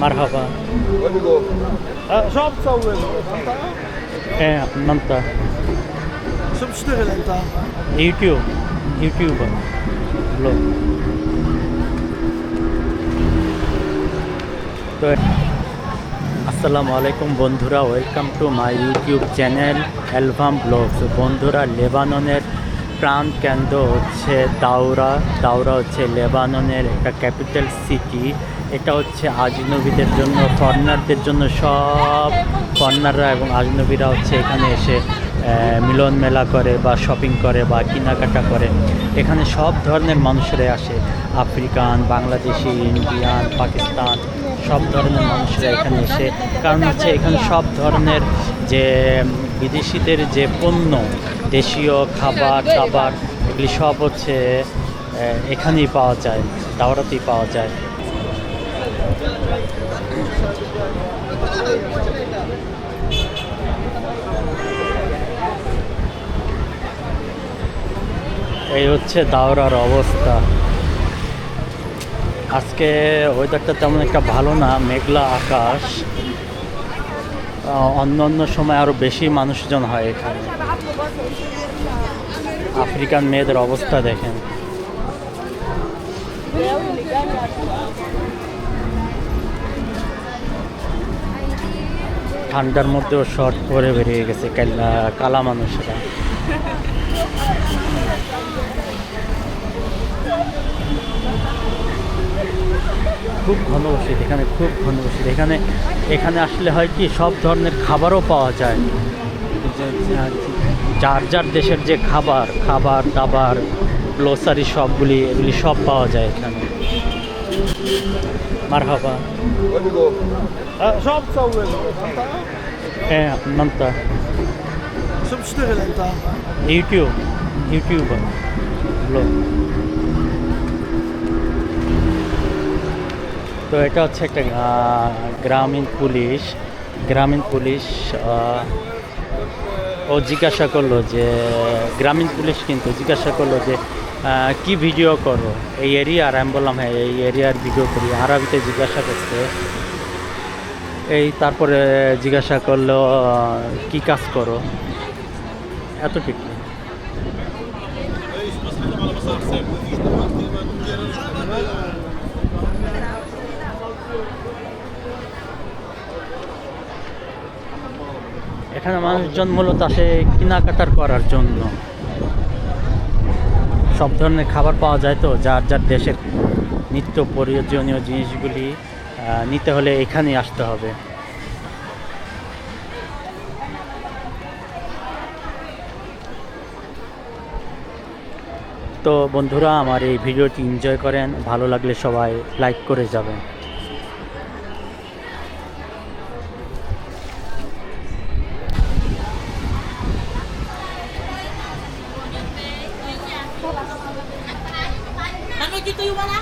مرحبا. شو عم تصور؟ ايه منطقة شو بتشتغل انت؟ يوتيوبر blog. তো আসসালামু আলাইকুম বন্ধুরা, welcome to my YouTube channel album blogs. বন্ধুরা, লেবাননের প্রাণ কেন্দ্র হচ্ছে দাউরা হচ্ছে লেবাননের একটা ক্যাপিটাল সিটি। এটা হচ্ছে আজনবীদের জন্য, ফরেনারদের জন্য, সব ফরেনাররা এবং আজনবীরা হচ্ছে এখানে এসে মিলন মেলা করে বা শপিং করে বা কেনাকাটা করে। এখানে সব ধরনের মানুষরাই আসে, আফ্রিকান, বাংলাদেশি, ইন্ডিয়ান, পাকিস্তান, সব ধরনের মানুষরা এখানে এসে, কারণ হচ্ছে এখানে সব ধরনের যে বিদেশিদের যে পণ্য, দেশীয় খাবার দাবার, এগুলি সব হচ্ছে এখানেই পাওয়া যায়, দাওরাতেই পাওয়া যায়। এই হচ্ছে দাওরার অবস্থা। আজকে ওয়েদারটা তেমন একটা ভালো না, মেঘলা আকাশ। অন্য সময় আরও বেশি মানুষজন হয় এখানে। আফ্রিকান মেয়েদের অবস্থা দেখেন। ঠান্ডার মধ্যেও শর্ট পরে বেরিয়ে গেছে কালা মানুষরা। খুব ঘনবসতি এখানে, খুব ঘনবসতি এখানে। এখানে আসলে হয় কি, সব ধরনের খাবারও পাওয়া যায়। যার যার দেশের যে খাবার দাবার, গ্লোসারি এগুলি সব পাওয়া যায় এখানে। মারহাবা। شو عم تصور؟ ايه منطقة. شو بتشتغل انت؟ يوتيوبر ব্লগ। তো এটা হচ্ছে একটা গ্রামীণ পুলিশ। ও জিজ্ঞাসা করলো যে, গ্রামীণ পুলিশ কিন্তু জিজ্ঞাসা করলো যে কি ভিডিও করো এই এরিয়ার। আমি বললাম হ্যাঁ, এই এরিয়ার ভিডিও করি। আরবিতে জিজ্ঞাসা করছে। তারপরে জিজ্ঞাসা করলো কি কাজ করো, এতটুকু। এখানে মানুষজন মূলত আসে কেনাকাটার করার জন্য। সব ধরনের খাবার পাওয়া যায়, তো যার যার দেশের নিত্য প্রয়োজনীয় জিনিসগুলি নিতে হলে এখানেই আসতে হবে। তো বন্ধুরা, আমার এই ভিডিওটি এনজয় করেন, ভালো লাগলে সবাই লাইক করে যাবেন। Ano dito yung wala?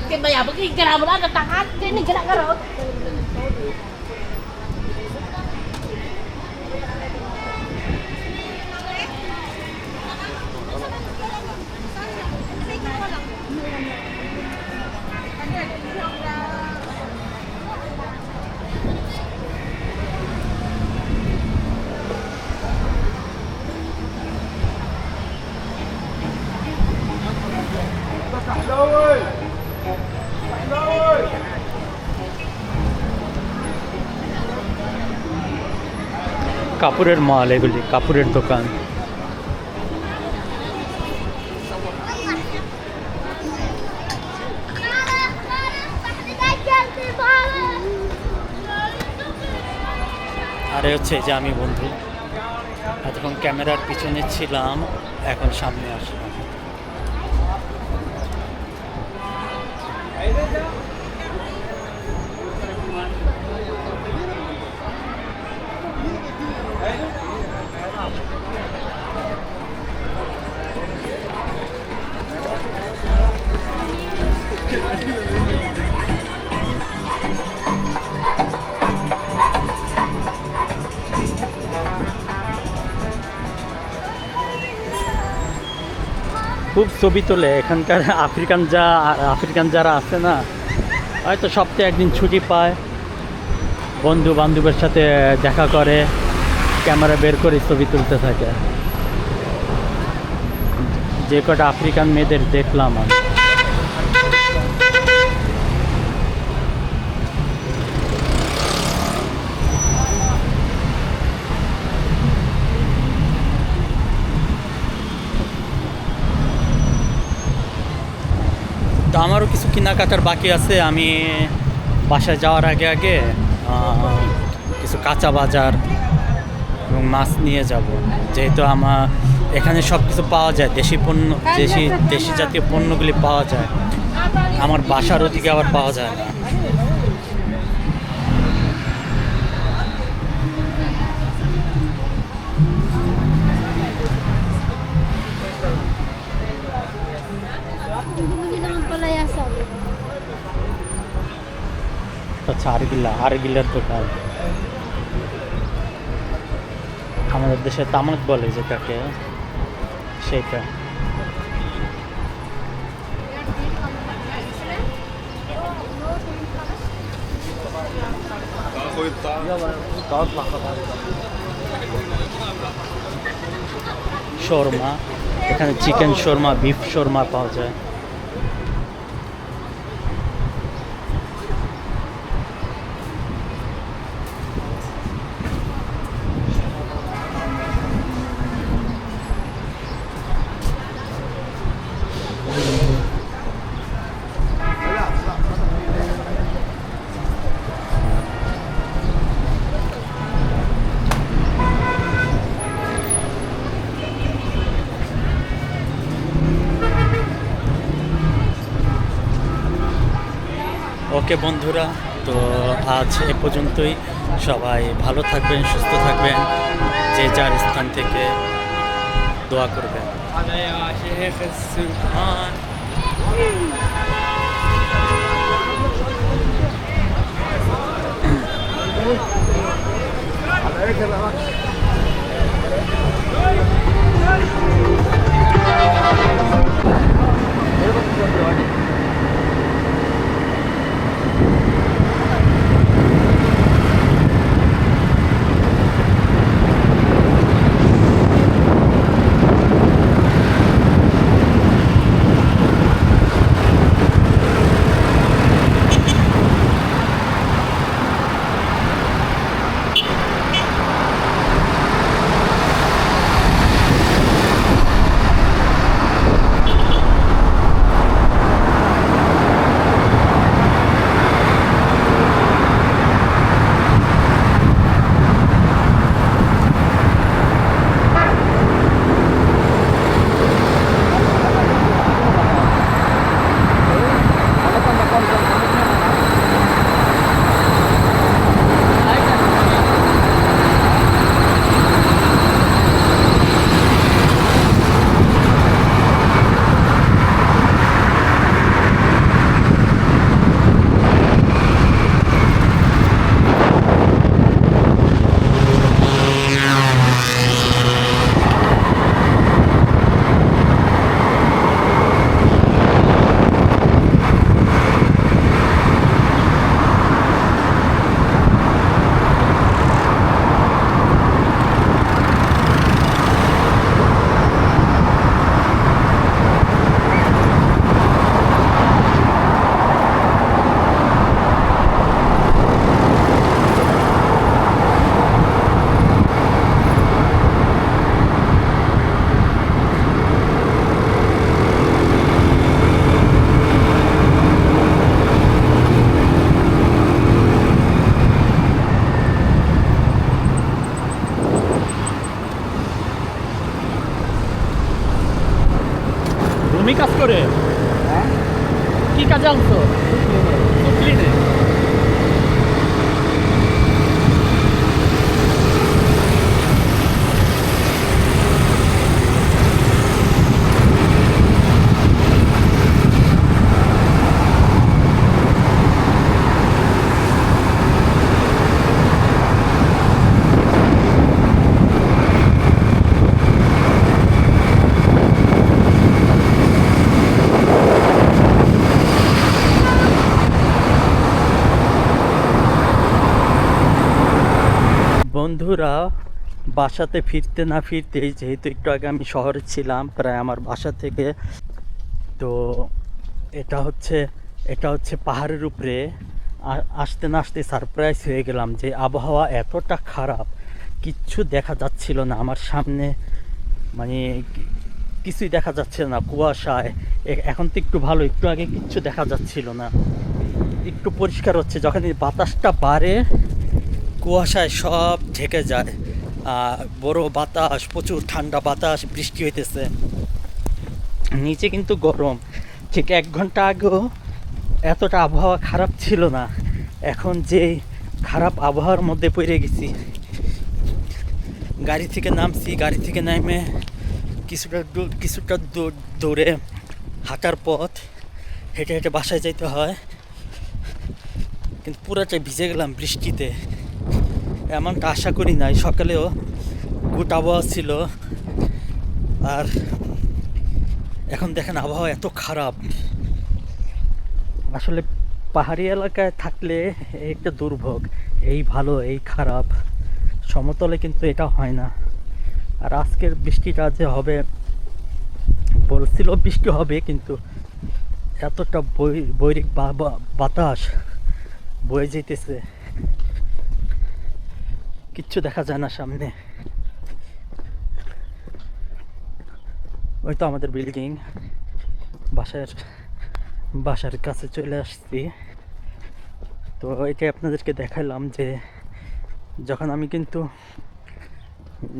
Kaya ba yan? Pagkikig ka na mo lang, natakat. Kaya nagkala ka ron. কাপড়ের মাল, এগুলি কাপড়ের দোকান। আরে হচ্ছে যে আমি বন্ধু এতক্ষণ ক্যামেরার পিছনে ছিলাম, এখন সামনে আসলাম। খুব ছবি তোলে এখানকার আফ্রিকান যারা আছে না, হয়তো সপ্তাহে একদিন ছুটি পায়, বন্ধু বান্ধবের সাথে দেখা করে, ক্যামেরা বের করে ছবি তুলতে থাকে। যে কটা আফ্রিকান মেয়েদের দেখলাম আমি। তো আমারও কিছু কেনাকাটার বাকি আছে। আমি বাসায় যাওয়ার আগে আগে কিছু কাঁচা বাজার এবং মাছ নিয়ে যাব, যেহেতু আমার এখানে সব কিছু পাওয়া যায়, দেশি পণ্য, দেশি জাতীয় পণ্যগুলি পাওয়া যায়, আমার বাসার ওদিকে আবার পাওয়া যায় না। আচ্ছা, আরগিলার দোকান, আমাদের দেশে তামাক বলে যেটাকে, সেইটা। শর্মা, এখানে চিকেন শর্মা, বিফ শর্মা পাওয়া যায়। ওকে বন্ধুরা, তো আজ এ পর্যন্তই। সবাই ভালো থাকবেন, সুস্থ থাকবেন, যে যার স্থান থেকে দোয়া করবেন। তুমি কাজ করে কি কাজে আনছো? বন্ধুরা, বাসাতে ফিরতে না ফিরতেই, যেহেতু একটু আগে আমি শহরে ছিলাম প্রায় আমার বাসা থেকে, তো এটা হচ্ছে এটা হচ্ছে পাহাড়ের উপরে। আসতে না আসতে সারপ্রাইজ হয়ে গেলাম যে আবহাওয়া এতটা খারাপ, কিচ্ছু দেখা যাচ্ছিল না আমার সামনে, মানে কিছুই দেখা যাচ্ছে না কুয়াশায়। এখন তো একটু ভালো, একটু আগে কিচ্ছু দেখা যাচ্ছিল না, একটু পরিষ্কার হচ্ছে। যখন এই বাতাসটা বাড়ে কুয়াশায় সব ঢেকে যায়, বড় বাতাস, প্রচুর ঠান্ডা বাতাস, বৃষ্টি হইতেছে, নিচে কিন্তু গরম। ঠিক 1 ঘন্টা আগেও এতটা আবহাওয়া খারাপ ছিল না, এখন যে খারাপ আবহাওয়ার মধ্যে পড়ে গেছি। গাড়ি থেকে নামছি, গাড়ি থেকে নেমে কিছুটা দূরে হাঁটার পথ, হেঁটে হেঁটে বাসায় যাইতে হয়, কিন্তু পুরাটাই ভিজে গেলাম বৃষ্টিতে। এমনটা আশা করি নাই, সকালেও গুড আবহাওয়া ছিল, আর এখন দেখেন আবহাওয়া এত খারাপ। আসলে পাহাড়ি এলাকায় থাকলে একটা দুর্ভোগ, এই ভালো এই খারাপ, সমতলে কিন্তু এটা হয় না। আর আজকের বৃষ্টিটা যে হবে, বলছিল বৃষ্টি হবে, কিন্তু এতটা বৈরিক বাতাস বয়ে যেতেছে, কিচ্ছু দেখা যায় না সামনে। ওই তো আমাদের বিল্ডিং, বাসার কাছে চলে আসছি। তো এটাই আপনাদেরকে দেখালাম যে যখন আমি কিন্তু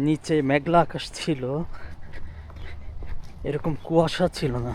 নিচে মেঘলা আকাশ ছিল, এরকম কুয়াশা ছিল না।